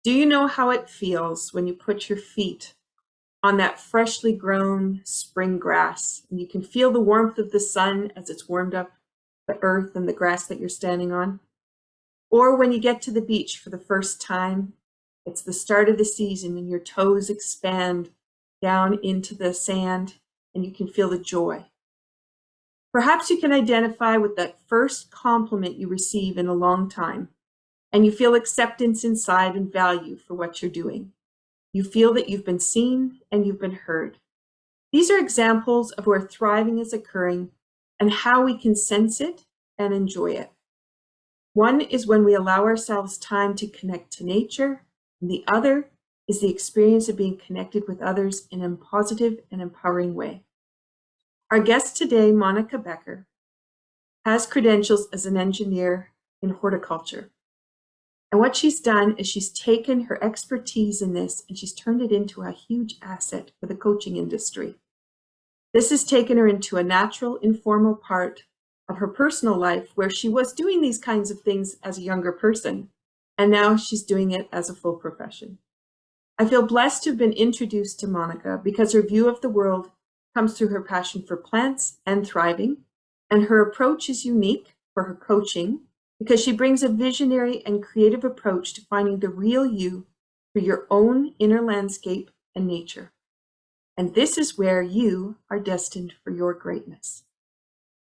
Do you know how it feels when you put your feet on that freshly grown spring grass and you can feel the warmth of the sun as it's warmed up the earth and the grass that you're standing on? Or when you get to the beach for the first time, it's the start of the season and your toes expand down into the sand and you can feel the joy. Perhaps you can identify with that first compliment you receive in a long time, and you feel acceptance inside and value for what you're doing. You feel that you've been seen and you've been heard. These are examples of where thriving is occurring and how we can sense it and enjoy it. One is when we allow ourselves time to connect to nature, and the other is the experience of being connected with others in a positive and empowering way. Our guest today, Monika Becker, has credentials as an engineer in horticulture. And what she's done is she's taken her expertise in this and she's turned it into a huge asset for the coaching industry. This has taken her into a natural, informal part of her personal life where she was doing these kinds of things as a younger person, and now she's doing it as a full profession. I feel blessed to have been introduced to Monika because her view of the world comes through her passion for plants and thriving, and her approach is unique for her coaching because she brings a visionary and creative approach to finding the real you for your own inner landscape and nature. And this is where you are destined for your greatness.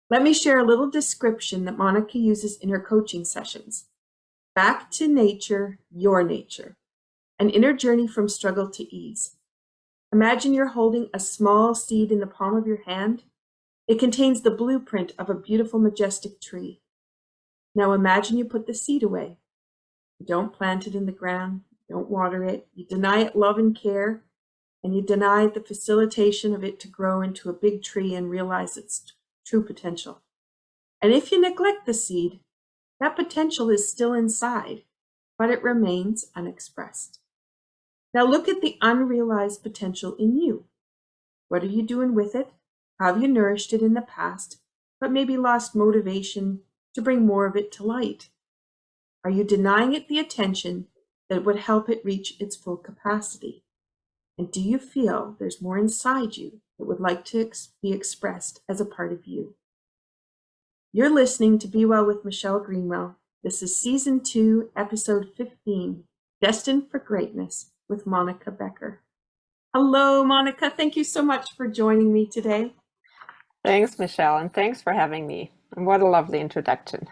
Let me share a little description that Monika uses in her coaching sessions. Back to nature, your nature. An inner journey from struggle to ease. Imagine you're holding a small seed in the palm of your hand. It contains the blueprint of a beautiful, majestic tree. Now imagine you put the seed away. You don't plant it in the ground, you don't water it, you deny it love and care, and you deny the facilitation of it to grow into a big tree and realize its true potential. And if you neglect the seed, that potential is still inside, but it remains unexpressed. Now look at the unrealized potential in you. What are you doing with it? How have you nourished it in the past, but maybe lost motivation to bring more of it to light? Are you denying it the attention that would help it reach its full capacity? And do you feel there's more inside you that would like to be expressed as a part of you? You're listening to Be Well with Michelle Greenwell. This is Season 2, Episode 15, Destined for Greatness with Monika Becker. Hello, Monika. Thank you so much for joining me today. Thanks, Michelle, and thanks for having me. And what a lovely introduction.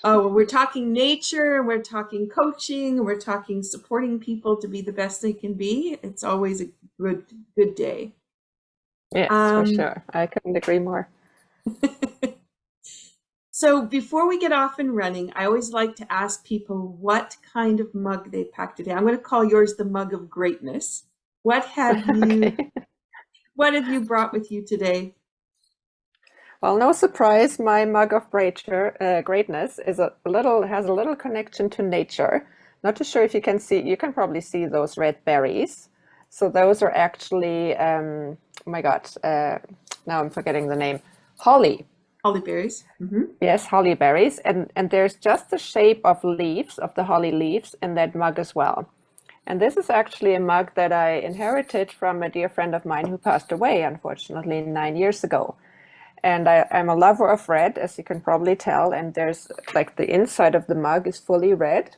Oh, well, we're talking nature, we're talking coaching, we're talking supporting people to be the best they can be. It's always a good day. Yes, for sure. I couldn't agree more. So before we get off and running, I always like to ask people what kind of mug they packed today. I'm going to call yours the mug of greatness. What have you What have you brought with you today? Well, no surprise, my mug of greatness is has a little connection to nature. Not too sure if you can see, you can probably see those red berries. So those are actually, oh my God, now I'm forgetting the name, holly. Holly berries. Mm-hmm. Yes, holly berries. And there's just the shape of leaves, of the holly leaves in that mug as well. And this is actually a mug that I inherited from a dear friend of mine who passed away, unfortunately, 9 years ago. And I'm a lover of red, as you can probably tell. And there's like the inside of the mug is fully red,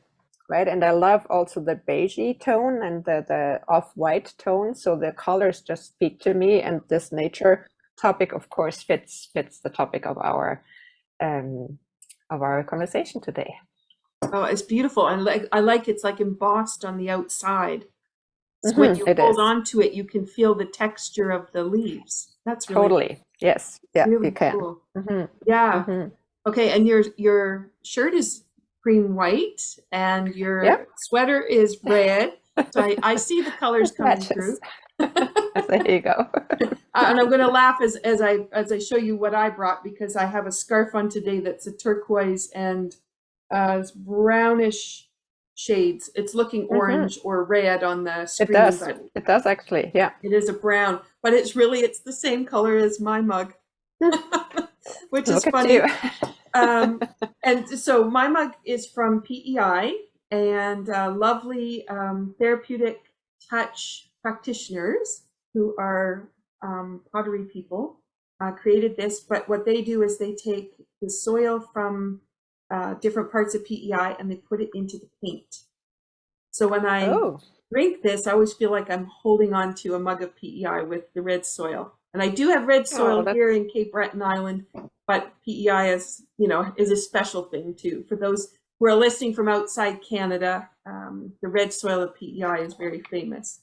right? And I love also the beigey tone and the off-white tone. So the colors just speak to me. And this nature topic, of course, fits the topic of our conversation today. Oh, it's beautiful. And I like it's like embossed on the outside. So when you hold on to it, you can feel the texture of the leaves. That's really totally yes. Yeah, really you can. Cool. Yeah. Okay, and your shirt is cream white and your sweater is red. So I see the colors coming through. There you go. And I'm going to laugh as I show you what I brought, because I have a scarf on today that's a turquoise and brownish shades. It's looking orange or red on the screen. It does actually. Yeah. It is a brown, but it's the same color as my mug, which is funny. And so my mug is from PEI, and lovely therapeutic touch practitioners who are pottery people created this. But what they do is they take the soil from different parts of PEI and they put it into the paint. So when I drink this, I always feel like I'm holding on to a mug of PEI with the red soil. And I do have red soil here in Cape Breton Island, but PEI is, is a special thing too. For those who are listening from outside Canada, the red soil of PEI is very famous.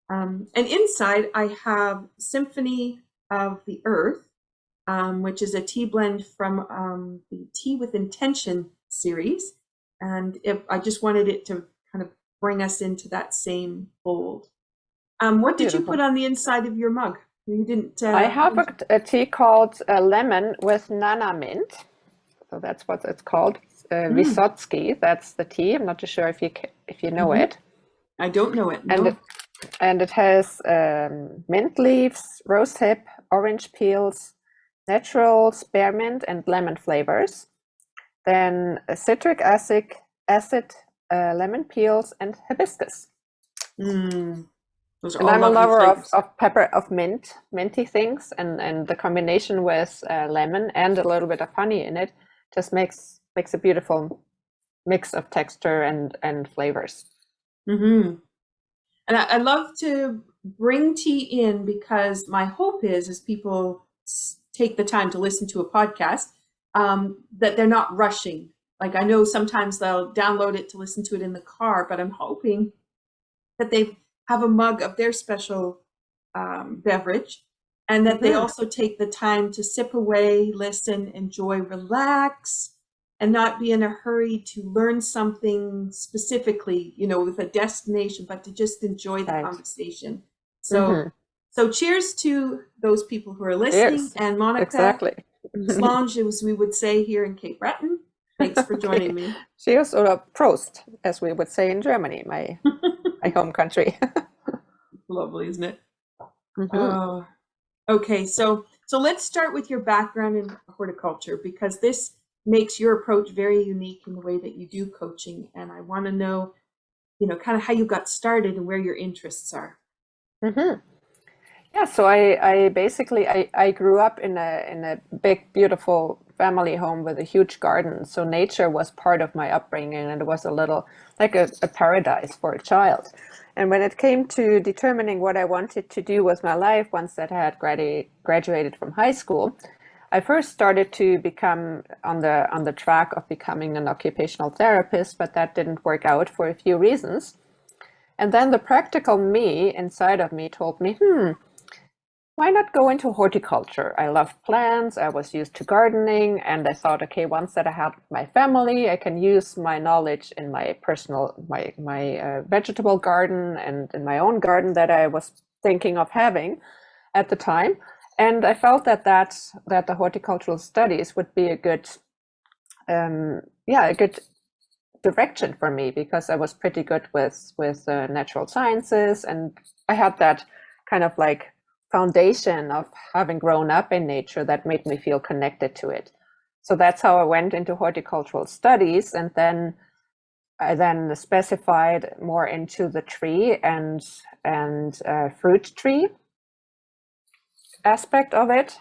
And inside I have Symphony of the Earth, which is a tea blend from the Tea with Intention series. And I just wanted it to kind of bring us into that same fold. What did you put on the inside of your mug? You didn't. I have a tea called Lemon with Nana Mint. So that's what it's called. Vysotsky, that's the tea. I'm not too sure if you know it. I don't know it. No. And it has mint leaves, rosehip, orange peels, natural spearmint and lemon flavors. Then citric acid, lemon peels, and hibiscus. Those are and all I'm a lover of pepper, of minty things, and the combination with lemon and a little bit of honey in it just makes a beautiful mix of texture and flavors. Mm-hmm. And I love to bring tea in because my hope is, as people take the time to listen to a podcast, that they're not rushing. Like I know sometimes they'll download it to listen to it in the car, but I'm hoping that they have a mug of their special beverage, and that they also take the time to sip away, listen, enjoy, relax, and not be in a hurry to learn something specifically, with a destination, but to just enjoy the conversation. So, so cheers to those people who are listening. Cheers. And Monika, exactly. Slange, as we would say here in Cape Breton. Thanks for joining me. Cheers, or Prost, as we would say in Germany, my home country. Lovely, isn't it? Okay, so let's start with your background in horticulture, because this makes your approach very unique in the way that you do coaching. And I want to know, kind of how you got started and where your interests are. Yeah, so I basically grew up in a big, beautiful family home with a huge garden. So nature was part of my upbringing, and it was a little like a paradise for a child. And when it came to determining what I wanted to do with my life once that I had graduated from high school, I first started to become on the track of becoming an occupational therapist, but that didn't work out for a few reasons. And then the practical me inside of me told me, why not go into horticulture? I love plants, I was used to gardening, and I thought, okay, once that I had my family, I can use my knowledge in my personal, my vegetable garden and in my own garden that I was thinking of having at the time. And I felt that the horticultural studies would be a good direction for me, because I was pretty good with natural sciences, and I had that kind of like foundation of having grown up in nature that made me feel connected to it. So that's how I went into horticultural studies, and then I specified more into the tree and fruit tree aspect of it.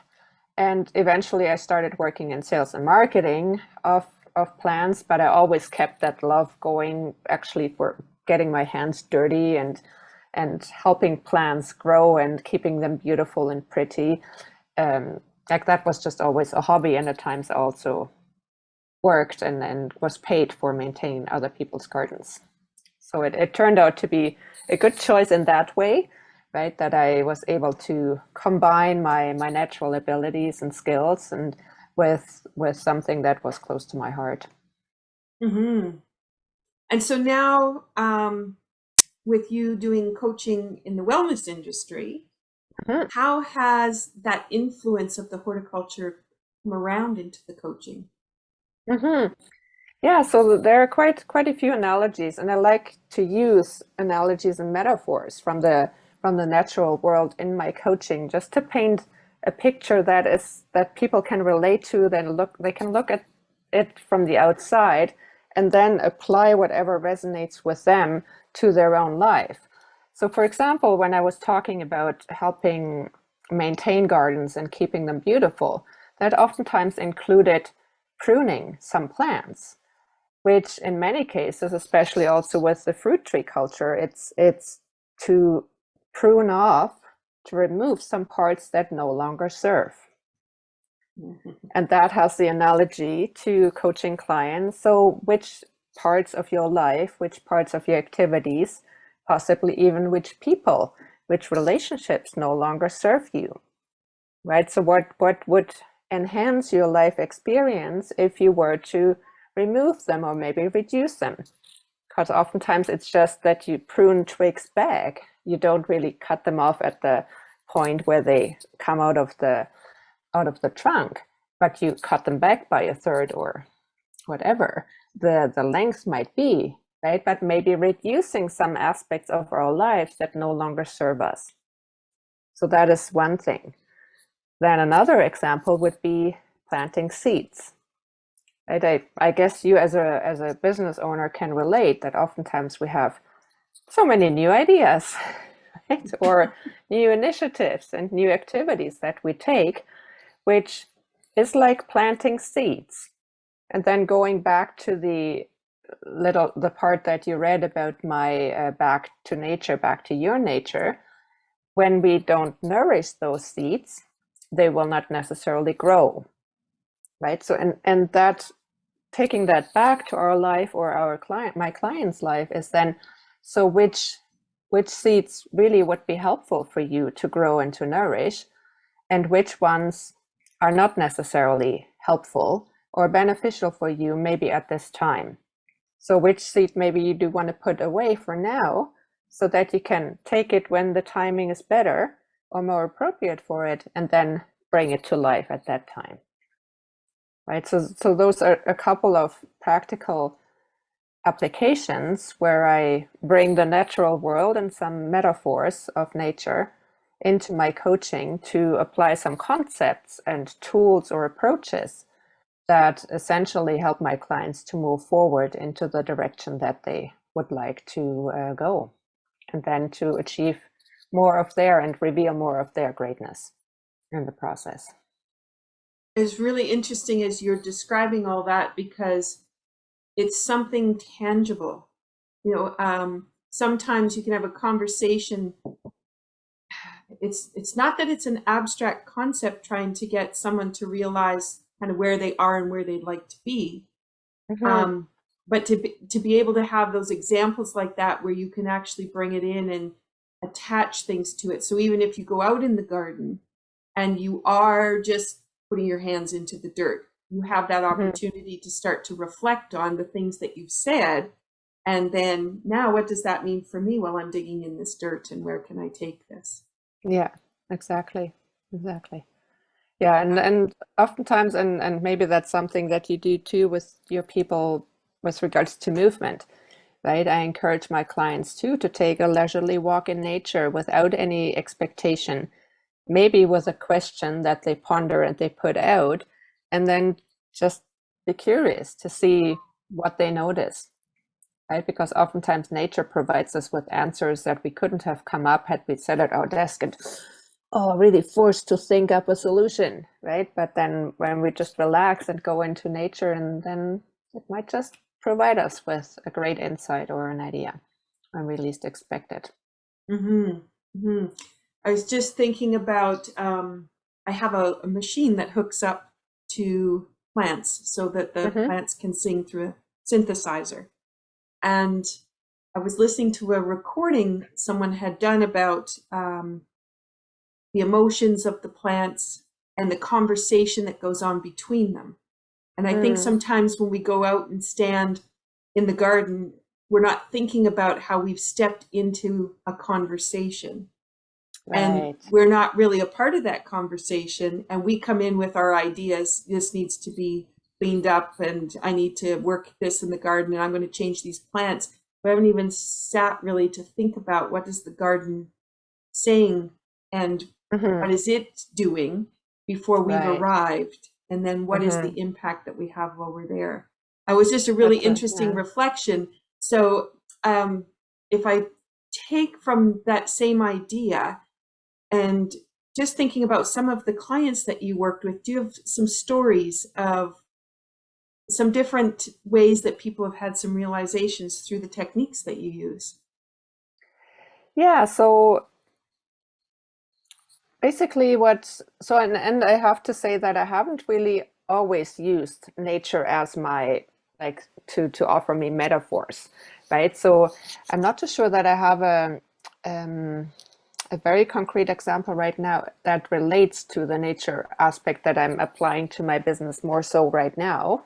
And eventually I started working in sales and marketing of plants, but I always kept that love going, actually, for getting my hands dirty and helping plants grow and keeping them beautiful and pretty. Like that was just always a hobby, and at times I also worked and was paid for maintaining other people's gardens. So it turned out to be a good choice in that way, right? That I was able to combine my natural abilities and skills and with something that was close to my heart. And so now, with you doing coaching in the wellness industry, how has that influence of the horticulture come around into the coaching? Yeah, so there are quite a few analogies, and I like to use analogies and metaphors from the natural world in my coaching, just to paint a picture that people can relate to. They can look at it from the outside and then apply whatever resonates with them to their own life. So for example, when I was talking about helping maintain gardens and keeping them beautiful, that oftentimes included pruning some plants, which in many cases, especially also with the fruit tree culture, it's to prune off, to remove some parts that no longer serve. And that has the analogy to coaching clients. So which parts of your life, which parts of your activities, possibly even which people, which relationships no longer serve you, right? So what would enhance your life experience if you were to remove them or maybe reduce them? Because oftentimes it's just that you prune twigs back. You don't really cut them off at the point where they come out of the trunk, but you cut them back by a third or whatever the length might be, right? But maybe reducing some aspects of our lives that no longer serve us. So that is one thing. Then another example would be planting seeds. Right? I guess you as a business owner can relate that oftentimes we have so many new ideas, right? Or new initiatives and new activities that we take, which is like planting seeds. And then going back to the part that you read about my back to nature, back to your nature, when we don't nourish those seeds, they will not necessarily grow, right? So, and that, taking that back to our life or my client's life is then, so which seeds really would be helpful for you to grow and to nourish, and which ones are not necessarily helpful or beneficial for you maybe at this time. So which seed maybe you do want to put away for now so that you can take it when the timing is better or more appropriate for it, and then bring it to life at that time. Right? So those are a couple of practical applications where I bring the natural world and some metaphors of nature into my coaching to apply some concepts and tools or approaches that essentially help my clients to move forward into the direction that they would like to go, and then to achieve more of their and reveal more of their greatness in the process. It's really interesting as you're describing all that, because it's something tangible. Sometimes you can have a conversation. It's not that it's an abstract concept trying to get someone to realize kind of where they are and where they'd like to be. Mm-hmm. But to be able to have those examples like that where you can actually bring it in and attach things to it. So even if you go out in the garden and you are just putting your hands into the dirt, you have that opportunity to start to reflect on the things that you've said. And then now, what does that mean for me while I'm digging in this dirt, and where can I take this? Yeah, exactly. Yeah, and oftentimes, and maybe that's something that you do too with your people with regards to movement, right? I encourage my clients too to take a leisurely walk in nature without any expectation, maybe with a question that they ponder and they put out, and then just be curious to see what they notice, right? Because oftentimes nature provides us with answers that we couldn't have come up had we sat at our desk and really forced to think up a solution, right? But then when we just relax and go into nature, and then it might just provide us with a great insight or an idea when we least expect it. Mm-hmm. Mm-hmm. I was just thinking about, I have a machine that hooks up to plants so that the plants can sing through a synthesizer. And I was listening to a recording someone had done about the emotions of the plants and the conversation that goes on between them. And I think sometimes when we go out and stand in the garden, we're not thinking about how we've stepped into a conversation. Right. And we're not really a part of that conversation. And we come in with our ideas. This needs to be cleaned up, and I need to work this in the garden, and I'm going to change these plants. We haven't even sat really to think about what is the garden saying and what is it doing before we've arrived, and then what is the impact that we have while we're there. It was just a really That's interesting yeah. reflection. So if I take from that same idea and just thinking about some of the clients that you worked with, do you have some stories of some different ways that people have had some realizations through the techniques that you use? Yeah, so basically and I have to say that I haven't really always used nature as my like to offer me metaphors, right? So I'm not too sure that I have a very concrete example right now that relates to the nature aspect that I'm applying to my business more so right now.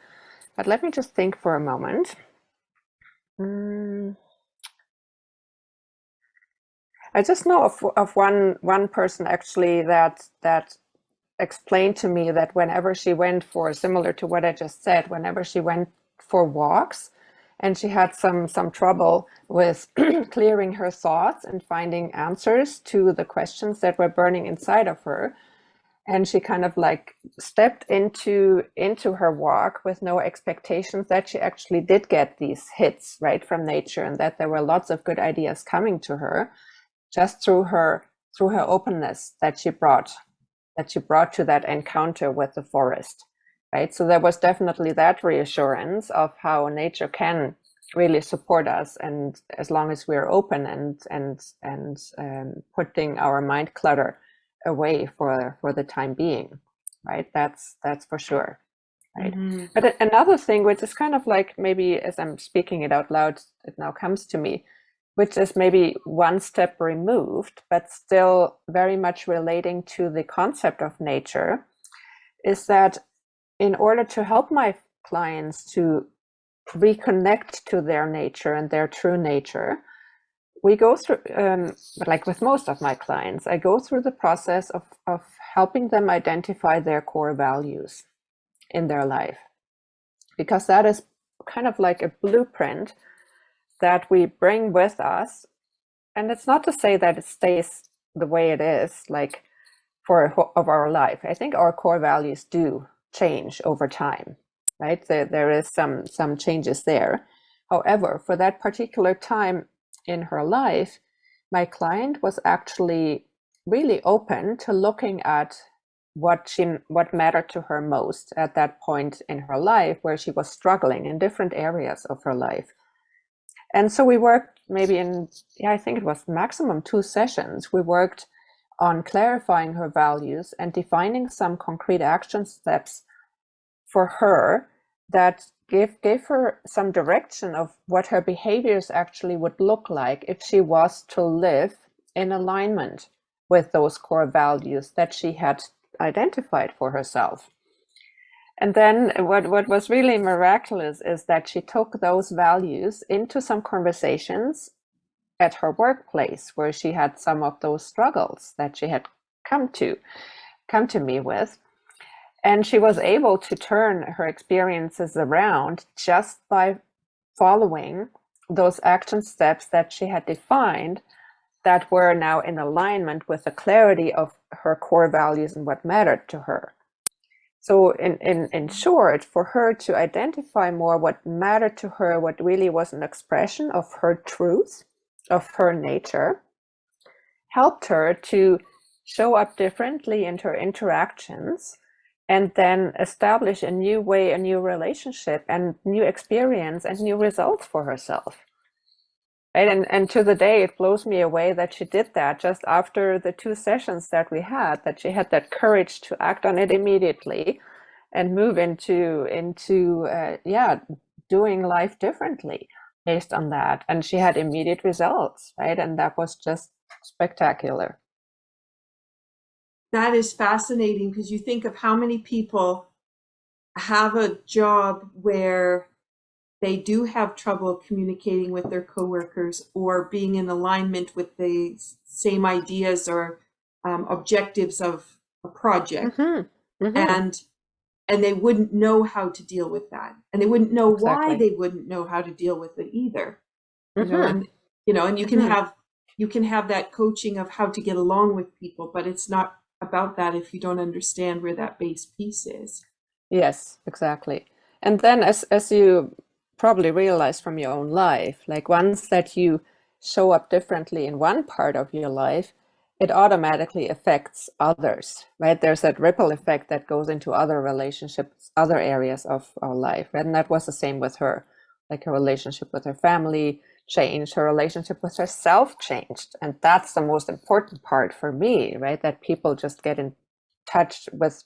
But let me just think for a moment. I just know of one person actually that explained to me that whenever she went for, similar to what I just said, whenever she went for walks and she had some trouble with clearing her thoughts and finding answers to the questions that were burning inside of her, and she kind of like stepped into her walk with no expectations, that she actually did get these hits right from nature, and that there were lots of good ideas coming to her just through her openness that she brought to that encounter with the forest, right? So there was definitely that reassurance of how nature can really support us, and as long as we're open and putting our mind clutter away for the time being, right? That's for sure, right? Mm-hmm. But another thing, which is kind of like, maybe as I'm speaking it out loud, it now comes to me, which is maybe one step removed, but still very much relating to the concept of nature, is that in order to help my clients to reconnect to their nature and their true nature, we go through, like with most of my clients, I go through the process of helping them identify their core values in their life, because that is kind of like a blueprint that we bring with us. And it's not to say that it stays the way it is, like of our life. I think our core values do change over time, right? There is some changes there. However, for that particular time in her life, my client was actually really open to looking at what mattered to her most at that point in her life, where she was struggling in different areas of her life. And so we worked maybe I think it was maximum 2 sessions. We worked on clarifying her values and defining some concrete action steps for her that gave her some direction of what her behaviors actually would look like if she was to live in alignment with those core values that she had identified for herself. And then what was really miraculous is that she took those values into some conversations at her workplace, where she had some of those struggles that she had come to me with. And she was able to turn her experiences around just by following those action steps that she had defined, that were now in alignment with the clarity of her core values and what mattered to her. So in short, for her to identify more what mattered to her, what really was an expression of her truth, of her nature, helped her to show up differently in her interactions, and then establish a new way, a new relationship, and new experience and new results for herself. Right? And to the day, it blows me away that she did that just after the 2 sessions that we had, that she had that courage to act on it immediately and move into doing life differently based on that. And she had immediate results, right? And that was just spectacular. That is fascinating, because you think of how many people have a job where they do have trouble communicating with their coworkers or being in alignment with the same ideas or objectives of a project, Mm-hmm. Mm-hmm. and they wouldn't know how to deal with that, and they wouldn't know why Exactly. they wouldn't know how to deal with it either. Mm-hmm. And you can Mm-hmm. have that coaching of how to get along with people, but it's not about that if you don't understand where that base piece is. Yes, exactly. And then as you probably realize from your own life, like once that you show up differently in one part of your life, it automatically affects others, right? There's that ripple effect that goes into other relationships, other areas of our life. Right? And that was the same with her. Like her relationship with her family changed, her relationship with herself changed. And that's the most important part for me, right? That people just get in touch with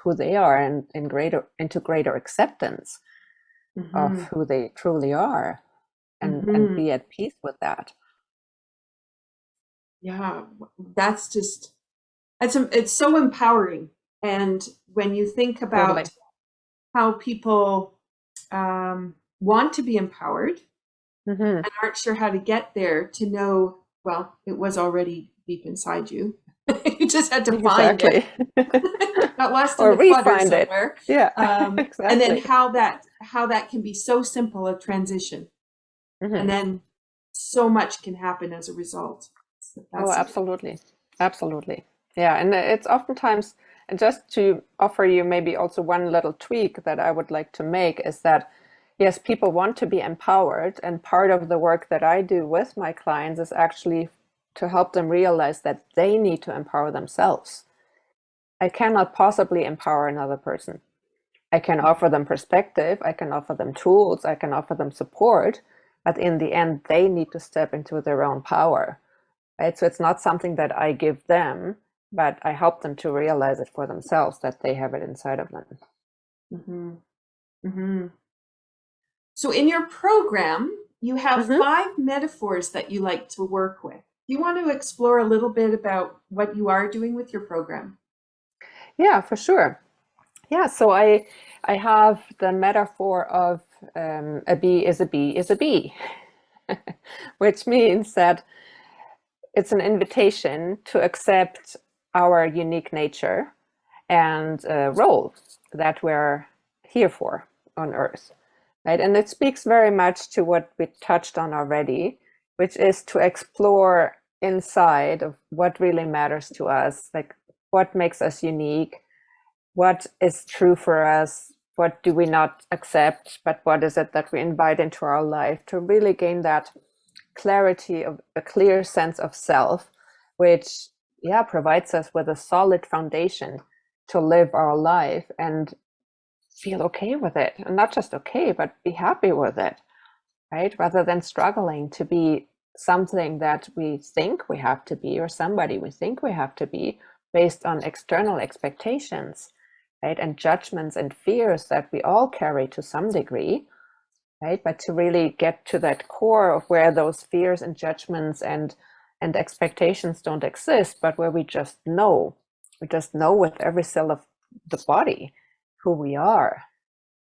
who they are and into greater acceptance of Mm-hmm. who they truly are, and Mm-hmm. be at peace with that. Yeah, that's just it's so empowering. And when you think Totally. about how people want to be empowered Hmm. and aren't sure how to get there, to know, well, it was already deep inside you. You just had to find it. Exactly. Got lost in Or the clutter refine it. somewhere. Yeah. And then Exactly. how that can be so simple a transition, and Hmm. then so much can happen as a result. It's Oh, fascinating. absolutely. Absolutely. Yeah. And it's oftentimes, and just to offer you maybe also one little tweak that I would like to make is that, yes, people want to be empowered. And part of the work that I do with my clients is actually to help them realize that they need to empower themselves. I cannot possibly empower another person. I can offer them perspective, I can offer them tools, I can offer them support, but in the end, they need to step into their own power, right? So it's not something that I give them, but I help them to realize it for themselves that they have it inside of them. Mm-hmm. Mm-hmm. So in your program, you have Hmm. 5 metaphors that you like to work with. Do you want to explore a little bit about what you are doing with your program? Yeah, for sure. Yeah, so I have the metaphor of a bee is a bee is a bee, which means that it's an invitation to accept our unique nature and role that we're here for on Earth, right? And it speaks very much to what we touched on already, which is to explore inside of what really matters to us, like what makes us unique, what is true for us, what do we not accept, but what is it that we invite into our life to really gain that clarity of a clear sense of self, which yeah provides us with a solid foundation to live our life and feel okay with it, and not just okay but be happy with it, right? Rather than struggling to be something that we think we have to be or somebody we think we have to be based on external expectations, right? And judgments and fears that we all carry to some degree, right? But to really get to that core of where those fears and judgments and expectations don't exist, but where we just know with every cell of the body who we are,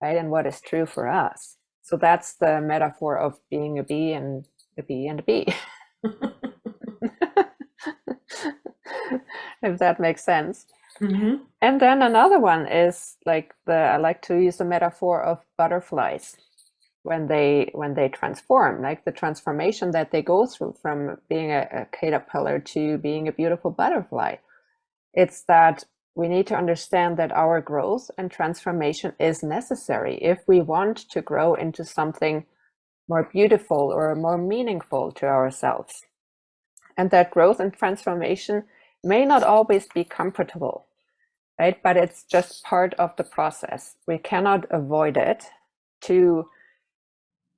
right? And what is true for us. So that's the metaphor of being a bee and a bee and a bee, if that makes sense. Mm-hmm. And then another one is like I like to use the metaphor of butterflies when they transform, like the transformation that they go through from being a caterpillar to being a beautiful butterfly. It's that we need to understand that our growth and transformation is necessary if we want to grow into something more beautiful or more meaningful to ourselves. And that growth and transformation may not always be comfortable, right? But it's just part of the process. We cannot avoid it. To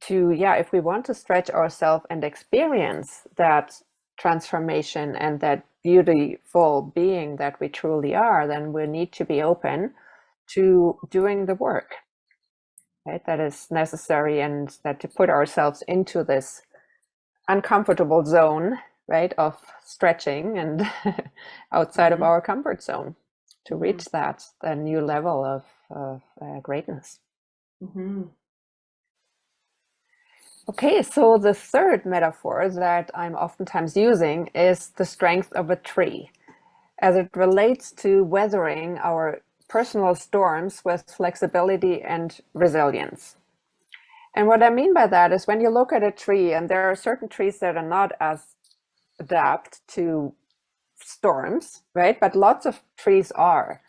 yeah, if we want to stretch ourselves and experience that transformation and that beautiful being that we truly are, then we need to be open to doing the work, right? That is necessary, and that to put ourselves into this uncomfortable zone, right, of stretching and outside of Mm-hmm. our comfort zone to Mm-hmm. reach that new level of greatness. Mm-hmm. Okay, so the third metaphor that I'm oftentimes using is the strength of a tree as it relates to weathering our personal storms with flexibility and resilience. And what I mean by that is when you look at a tree, and there are certain trees that are not as adapt to storms, right? But lots of trees are.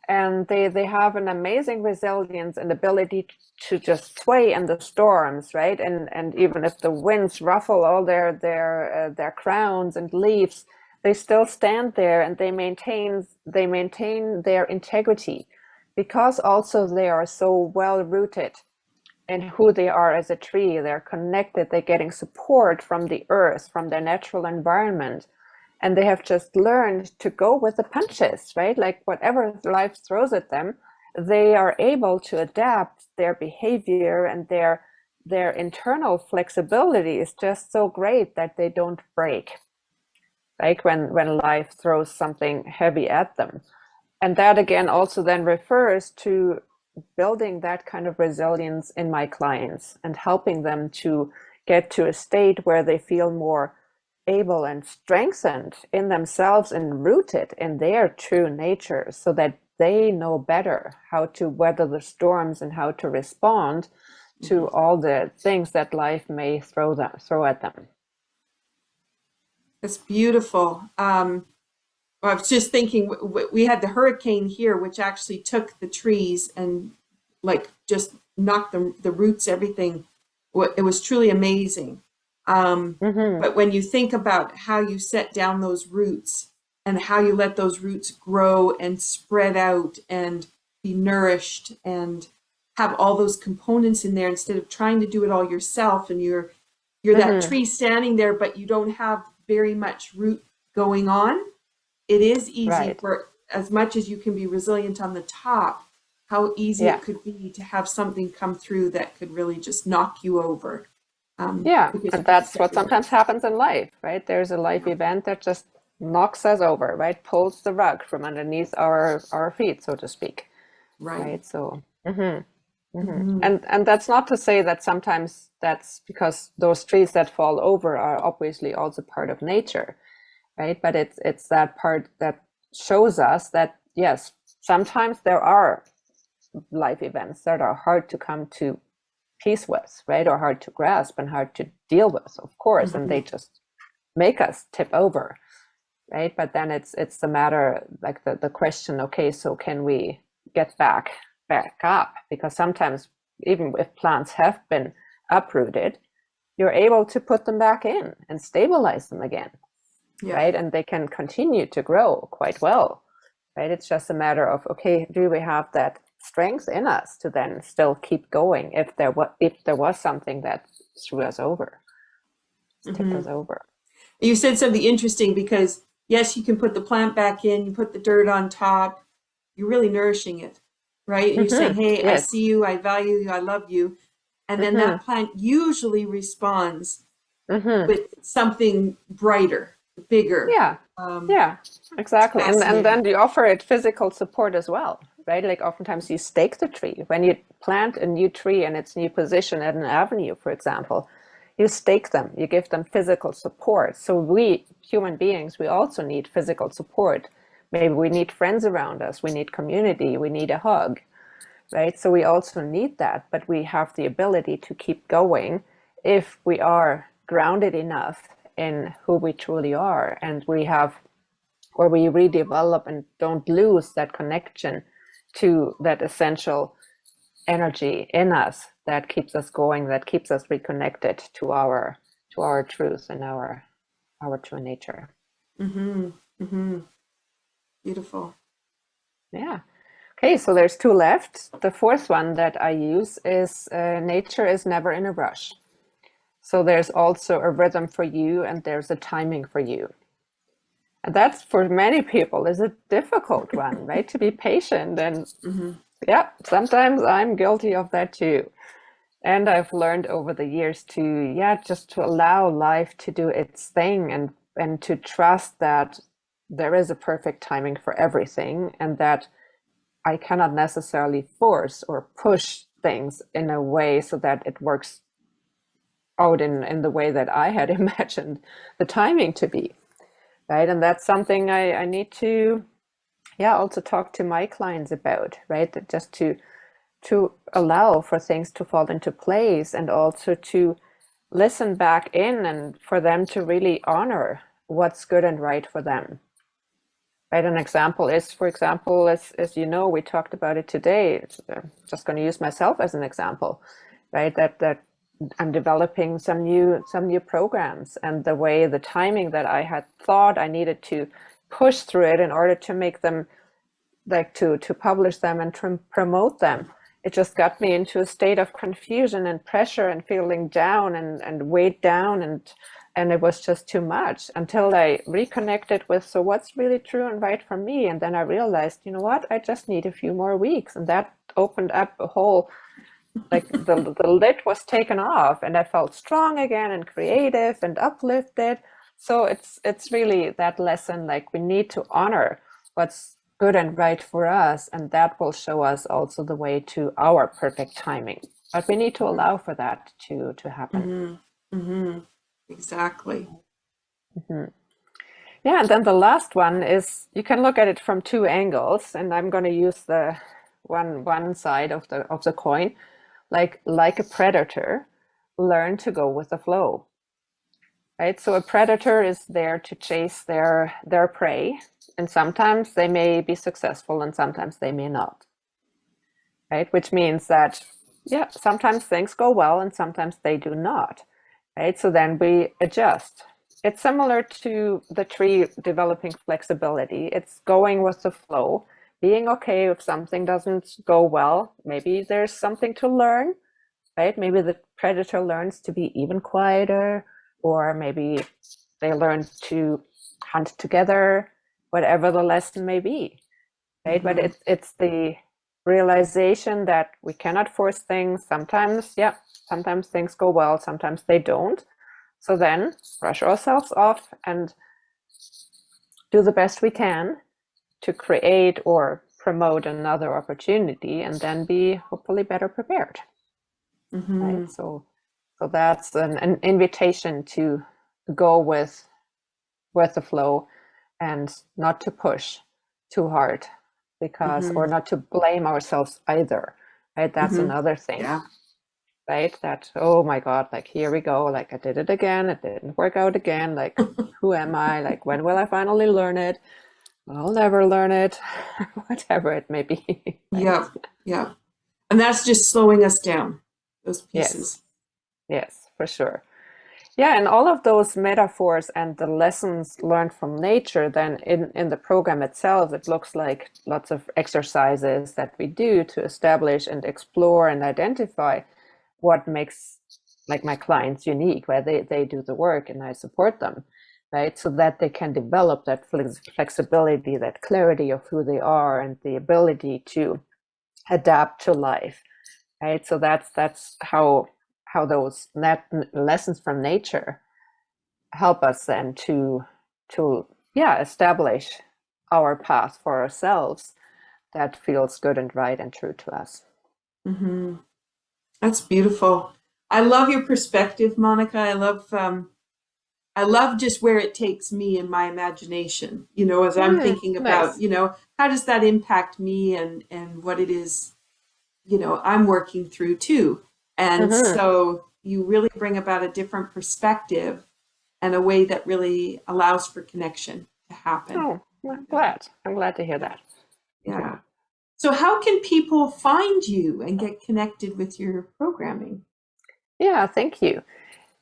and they have an amazing resilience and ability to just sway in the storms, right? And even if the winds ruffle all their crowns and leaves, they still stand there, and they maintain their integrity, because also they are so well rooted in who they are as a tree. They're connected, they're getting support from the earth, from their natural environment, and they have just learned to go with the punches, right? Like whatever life throws at them, they are able to adapt their behavior, and their internal flexibility is just so great that they don't break, like when life throws something heavy at them. And that again also then refers to building that kind of resilience in my clients and helping them to get to a state where they feel more able and strengthened in themselves and rooted in their true nature, so that they know better how to weather the storms and how to respond to all the things that life may throw at them. It's beautiful. I was just thinking, we had the hurricane here, which actually took the trees and like just knocked the roots, everything. It was truly amazing. Mm-hmm. But when you think about how you set down those roots and how you let those roots grow and spread out and be nourished and have all those components in there, instead of trying to do it all yourself, and you're that Mm-hmm. tree standing there, but you don't have very much root going on. It is easy, Right. for as much as you can be resilient on the top, how easy Yeah. it could be to have something come through that could really just knock you over. Yeah, Because and you just that's set what your sometimes roots. happens in life, right? There's a life event that just knocks us over, right? Pulls the rug from underneath our feet, so to speak, Right. right? So, Hmm. and that's not to say that sometimes that's because those trees that fall over are obviously also part of nature, right? But it's that part that shows us that yes, sometimes there are life events that are hard to come to peace with, right? Or hard to grasp and hard to deal with, of course, and Hmm. they just make us tip over, right? But then it's the matter, like the question, okay, so can we get back up? Because sometimes even if plants have been uprooted, you're able to put them back in and stabilize them again, Yeah. right? And they can continue to grow quite well, right? It's just a matter of, okay, do we have that strength in us to then still keep going if there was something that threw us over, tipped Hmm. us over. You said something interesting, because yes, you can put the plant back in, you put the dirt on top, you're really nourishing it, right? And you're saying, hey, I Yes. see you, I value you, I love you. And then Mm-hmm. that plant usually responds Mm-hmm. with something brighter, bigger. Yeah. Um, Yeah, it's exactly. And fascinating. then you offer it physical support as well, right? Like oftentimes you stake the tree. When you plant a new tree in its new position at an avenue, for example, you stake them, you give them physical support. So we human beings, we also need physical support. Maybe we need friends around us, we need community, we need a hug, right? So we also need that, but we have the ability to keep going if we are grounded enough in who we truly are, and we have, or we redevelop and don't lose that connection to that essential energy in us that keeps us going, that keeps us reconnected to our truth and our true nature. Hmm. Hmm. Beautiful. Yeah. Okay, so there's two left. The fourth one that I use is nature is never in a rush. So there's also a rhythm for you and there's a timing for you. And that's for many people is a difficult one, right? To be patient. And Hmm. yeah, sometimes I'm guilty of that too. And I've learned over the years to, yeah, just to allow life to do its thing, and to trust that there is a perfect timing for everything, and that I cannot necessarily force or push things in a way so that it works out in the way that I had imagined the timing to be, right? And that's something I need to, yeah, also talk to my clients about, right? That just to allow for things to fall into place, and also to listen back in and for them to really honor what's good and right for them, Right, an example is, for example, as you know, we talked about it today. Just going to use myself as an example, right? That I'm developing some new programs, and the timing that I had thought I needed to push through it in order to make them, like to publish them and to promote them. It just got me into a state of confusion and pressure and feeling down and weighed down, and it was just too much until I reconnected with, so what's really true and right for me? And then I realized, you know what, I just need a few more weeks. And that opened up a whole, like the lid was taken off, and I felt strong again and creative and uplifted. So it's really that lesson, like we need to honor what's good and right for us, and that will show us also the way to our perfect timing. But we need to allow for that to happen. Exactly. Mhm. Yeah, and then the last one is, you can look at it from two angles, and I'm going to use the one side of the coin, like a predator, learn to go with the flow. Right? So a predator is there to chase their prey, and sometimes they may be successful and sometimes they may not. Right? Which means that, yeah, sometimes things go well and sometimes they do not. Right? So then we adjust. It's similar to the tree developing flexibility. It's going with the flow, being okay if something doesn't go well. Maybe there's something to learn, right? Maybe the predator learns to be even quieter, or maybe they learn to hunt together, whatever the lesson may be, right? But it's the realization that we cannot force things. Sometimes, yeah, sometimes things go well, sometimes they don't. So then brush ourselves off and do the best we can to create or promote another opportunity, and then be hopefully better prepared. Right? So that's an invitation to go with the flow and not to push too hard, because, or not to blame ourselves either. Right? That's another thing. Yeah. Right? That, oh my God, like here we go, like I did it again, it didn't work out again, like who am I? Like when will I finally learn it? I'll never learn it, whatever it may be. Right? Yeah. Yeah. And that's just slowing us down, those Yes, pieces. yes, for sure. Yeah, and all of those metaphors and the lessons learned from nature, then in the program itself, it looks like lots of exercises that we do to establish and explore and identify what makes, like, my clients unique, where they do the work and I support them, right? So that they can develop that flexibility, that clarity of who they are, and the ability to adapt to life, right? So that's how those lessons from nature help us then to yeah, establish our path for ourselves that feels good and right and true to us. That's beautiful. I love your perspective, Monica. I love just where it takes me in my imagination, as I'm thinking about, Nice. how does that impact me and what it is, I'm working through too. And Mm-hmm. so you really bring about a different perspective and a way that really allows for connection to happen. Oh, I'm glad to hear that. Yeah. So how can people find you and get connected with your programming? Yeah, thank you.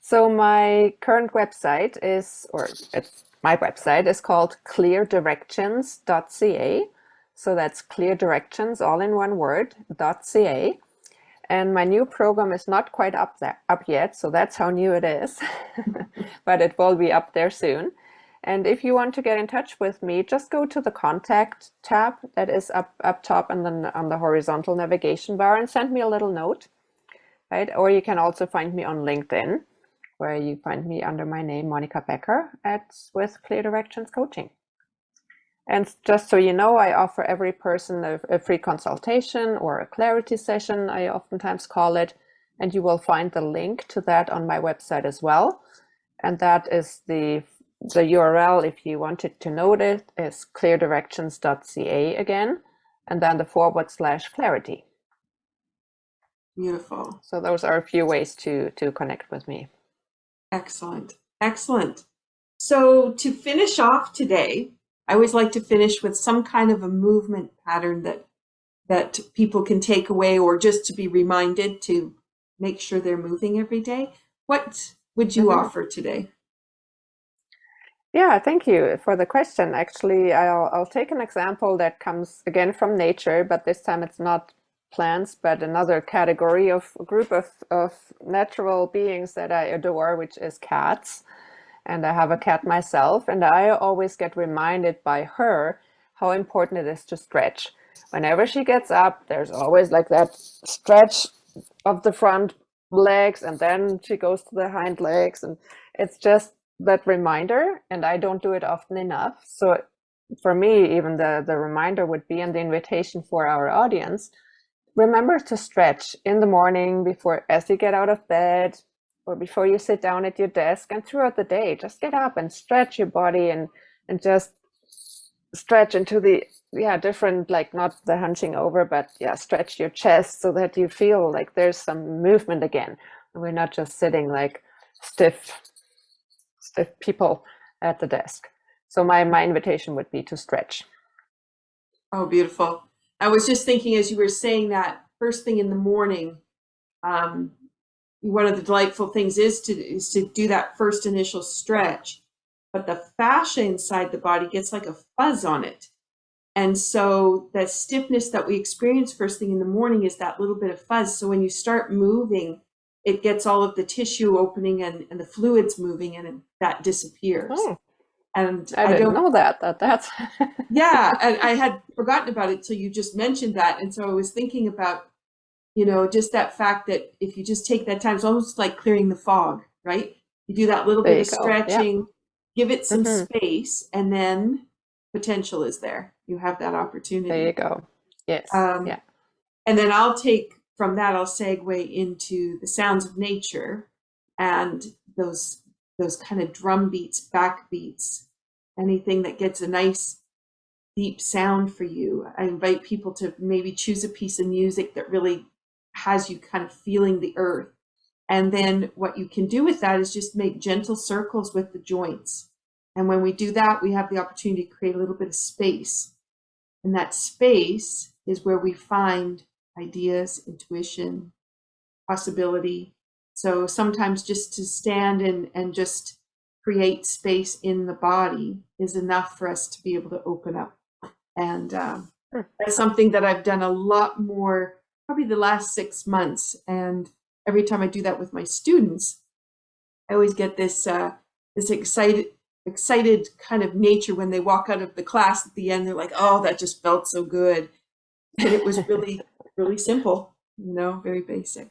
So my current website is, or it's my website is called cleardirections.ca. So that's clear directions, all in one word, .ca. And my new program is not quite up yet, so that's how new it is. But it will be up there soon. And if you want to get in touch with me, just go to the contact tab that is up top and then on the horizontal navigation bar, and send me a little note, right? Or you can also find me on LinkedIn, where you find me under my name, Monika Becker, with Clear Directions Coaching. And just so you know, I offer every person a free consultation, or a clarity session, I oftentimes call it. And you will find the link to that on my website as well. And that is the URL, if you wanted to note it, is cleardirections.ca again, and then the /clarity. Beautiful. So those are a few ways to connect with me. Excellent. Excellent. So to finish off today, I always like to finish with some kind of a movement pattern that people can take away, or just to be reminded to make sure they're moving every day. What would you offer today? Yeah, thank you for the question. Actually, I'll take an example that comes again from nature, but this time it's not plants, but another category of a group of natural beings that I adore, which is cats. And I have a cat myself, and I always get reminded by her how important it is to stretch. Whenever she gets up, there's always like that stretch of the front legs, and then she goes to the hind legs, and it's just that reminder, and I don't do it often enough. So for me, even the reminder would be, and the invitation for our audience, remember to stretch in the morning before, as you get out of bed, or before you sit down at your desk, and throughout the day. Just get up and stretch your body, and just stretch into the different, like, not the hunching over, but stretch your chest so that you feel like there's some movement again, and we're not just sitting like stiff people at the desk. So my invitation would be to stretch. Oh, beautiful. I was just thinking as you were saying that, first thing in the morning, one of the delightful things is to do that first initial stretch, but the fascia inside the body gets like a fuzz on it. And so the stiffness that we experience first thing in the morning is that little bit of fuzz. So when you start moving, it gets all of the tissue opening and the fluids moving, and that disappears. Oh, and I didn't know that's yeah, and I had forgotten about it till you just mentioned that. And so I was thinking about, just that fact that if you just take that time, it's almost like clearing the fog, right? You do that little bit of stretching, give it some space, and then potential is there. You have that opportunity. There you go. Yes. And then I'll take from that, I'll segue into the sounds of nature and those kind of drum beats, back beats, anything that gets a nice deep sound for you. I invite people to maybe choose a piece of music that really has you kind of feeling the earth. And then what you can do with that is just make gentle circles with the joints. And when we do that, we have the opportunity to create a little bit of space. And that space is where we find ideas, intuition, possibility. So sometimes just to stand and just create space in the body is enough for us to be able to open up. And that's something that I've done a lot more, probably the last 6 months. And every time I do that with my students, I always get this excited kind of nature when they walk out of the class at the end. They're like, oh, that just felt so good. And it was really, really simple, very basic.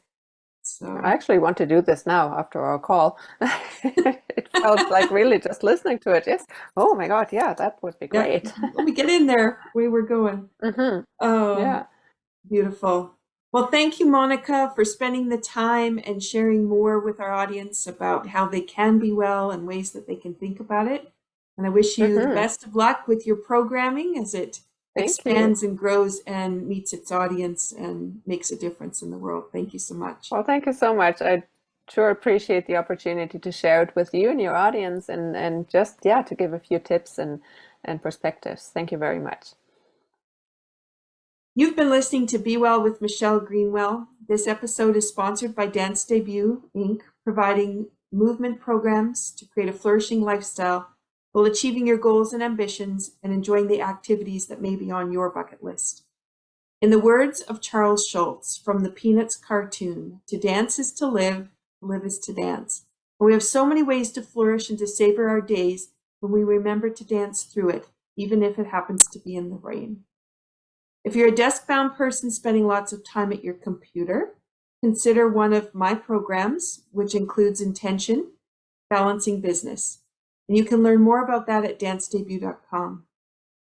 So I actually want to do this now after our call. It felt like really just listening to it. Yes. Oh my God. Yeah, that would be great. Yeah. Let me get in there. We were going. Oh, yeah. Beautiful. Well, thank you, Monika, for spending the time and sharing more with our audience about how they can be well and ways that they can think about it. And I wish you the best of luck with your programming as it expands and grows and meets its audience and makes a difference in the world. Thank you so much. Well, thank you so much. I sure appreciate the opportunity to share it with you and your audience, and just, to give a few tips and perspectives. Thank you very much. You've been listening to Be Well with Michelle Greenwell. This episode is sponsored by Dance Debut, Inc., providing movement programs to create a flourishing lifestyle while achieving your goals and ambitions and enjoying the activities that may be on your bucket list. In the words of Charles Schulz from the Peanuts cartoon, to dance is to live is to dance. And we have so many ways to flourish and to savor our days when we remember to dance through it, even if it happens to be in the rain. If you're a desk-bound person spending lots of time at your computer, consider one of my programs, which includes Intention, Balancing Business. And you can learn more about that at dancedebut.com.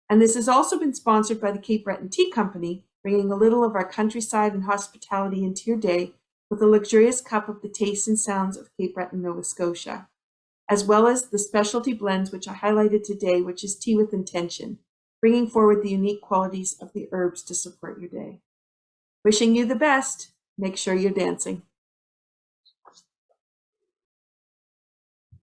And this has also been sponsored by the Cape Breton Tea Company, bringing a little of our countryside and hospitality into your day with a luxurious cup of the tastes and sounds of Cape Breton, Nova Scotia, as well as the specialty blends, which I highlighted today, which is Tea with Intention, bringing forward the unique qualities of the herbs to support your day. Wishing you the best. Make sure you're dancing.